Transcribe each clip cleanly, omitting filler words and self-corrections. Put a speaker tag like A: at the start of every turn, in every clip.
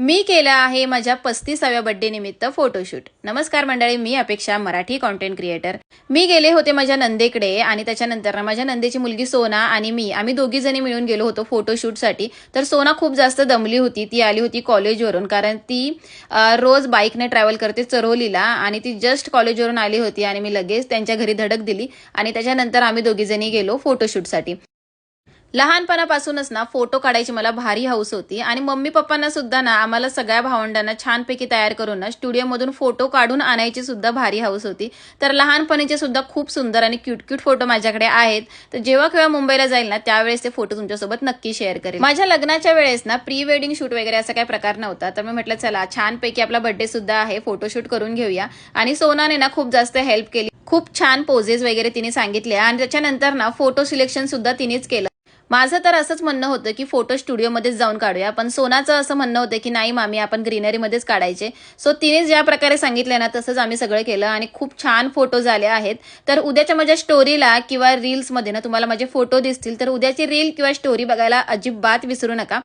A: मी केला आहे माझ्या 35व्या बर्थडे निमित्त फोटोशूट। नमस्कार मंडळी, मी अपेक्षा, मराठी कंटेंट क्रिएटर। मी गेले होते माझ्या नंदेकडे आणि त्याच्यानंतर माझ्या नंदेची मुलगी सोना आणि आम्ही दोघी जणी मिळून गेलो होतो फोटोशूटसाठी। तर सोना खूप जास्त दमली होती, ती आली होती कॉलेजवरून, कारण ती रोज बाईकने ट्रॅव्हल करते चरोलीला आणि ती जस्ट कॉलेजवरून आली होती आणि मी लगेच त्यांच्या घरी धडक दिली आणि त्याच्यानंतर आम्ही दोघी जणी गेलो फोटोशूटसाठी। लहानपणापासूनच ना फोटो काढायची मला भारी हौस होती आणि मम्मी पप्पांना सुद्धा ना आम्हाला सगळ्या भावंडांना छानपैकी तयार करून ना स्टुडिओमधून फोटो काढून आणायची सुद्धा भारी हौस होती। तर लहानपणीचे सुद्धा खूप सुंदर आणि क्यूट फोटो माझ्याकडे आहेत। तर जेव्हा केव्हा मुंबईला जाईल ना त्यावेळेस ते फोटो तुमच्यासोबत नक्की शेअर करेन। माझ्या लग्नाच्या वेळेस ना प्री वेडिंग शूट वगैरे असा काही प्रकार नव्हता, तर मी म्हटलं चला छानपैकी आपला बर्थडे सुद्धा आहे, फोटोशूट करून घेऊया। आणि सोनाने ना खूप जास्त हेल्प केली, खूप छान पोजेस वगैरे तिने सांगितले आणि त्याच्यानंतर ना फोटो सिलेक्शन सुद्धा तिनेच केलं। माझं तर असंच म्हणणं होतं की फोटो स्टुडिओमध्येच जाऊन काढूया, पण सोनाचं असं म्हणणं होतं की नाही मामी, आपण ग्रीनरीमध्येच काढायचे। सो तिने ज्या प्रकारे सांगितलं ना तसंच आम्ही सगळं केलं आणि खूप छान फोटो झाले आहेत। तर उद्याच्या माझ्या स्टोरीला किंवा रील्समध्ये ना तुम्हाला माझे फोटो दिसतील, तर उद्याची रील किंवा स्टोरी बघायला अजिबात विसरू नका।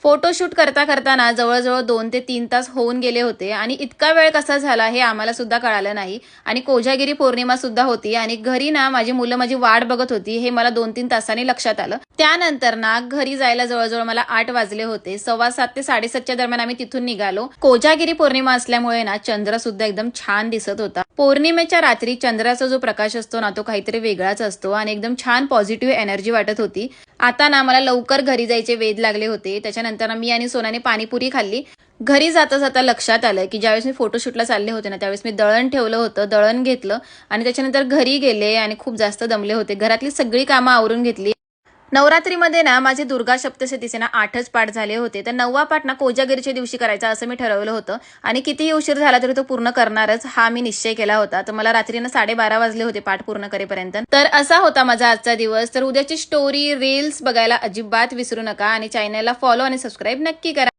A: फोटोशूट करता जवळजवळ 2 ते 3 तास होऊन गेले होते आणि इतका वेळ कसा झाला हे आम्हाला सुद्धा कळालं नाही। आणि कोजागिरी पौर्णिमा सुद्धा होती आणि घरी ना माझी मुलं माझी वाट बघत होती, हे मला 2-3 तासांनी लक्षात आलं। त्यानंतर ना घरी जायला जवळजवळ मला 8 वाजले होते। 7:15 ते 7:30च्या दरम्यान आम्ही तिथून निघालो। कोजागिरी पौर्णिमा असल्यामुळे ना चंद्र सुद्धा एकदम छान दिसत होता। पौर्णिमेच्या रात्री चंद्राचा जो प्रकाश असतो ना तो काहीतरी वेगळाच असतो आणि एकदम छान पॉझिटिव्ह एनर्जी वाटत होती। आता ना मला लवकर घरी जायचे वेध लागले होते। त्याच्यानंतर मी आणि सोनाने पाणीपुरी खाल्ली। घरी जाता जाता लक्षात आलं की ज्यावेळेस मी फोटोशूटला चालले होते ना त्यावेळेस मी दळण ठेवलं होतं, दळण घेतलं आणि त्याच्यानंतर घरी गेले आणि खूप जास्त दमले होते। घरातली सगळी कामं आवरून घेतली। नवरात्रीमध्ये ना माझे दुर्गा सप्तशतीचे ना 8च पाठ झाले होते, तर 9वा पाठ ना कोजागिरीच्या दिवशी करायचा असं मी ठरवलं होतं आणि कितीही उशीर झाला तरी तो पूर्ण करणारच हा मी निश्चय केला होता। तर मला रात्रीनं 12:30 वाजले होते पाठ पूर्ण करेपर्यंत। तर असा होता माझा आजचा दिवस। तर उद्याची स्टोरी रील्स बघायला अजिबात विसरू नका आणि चॅनलला फॉलो आणि सबस्क्राईब नक्की करा।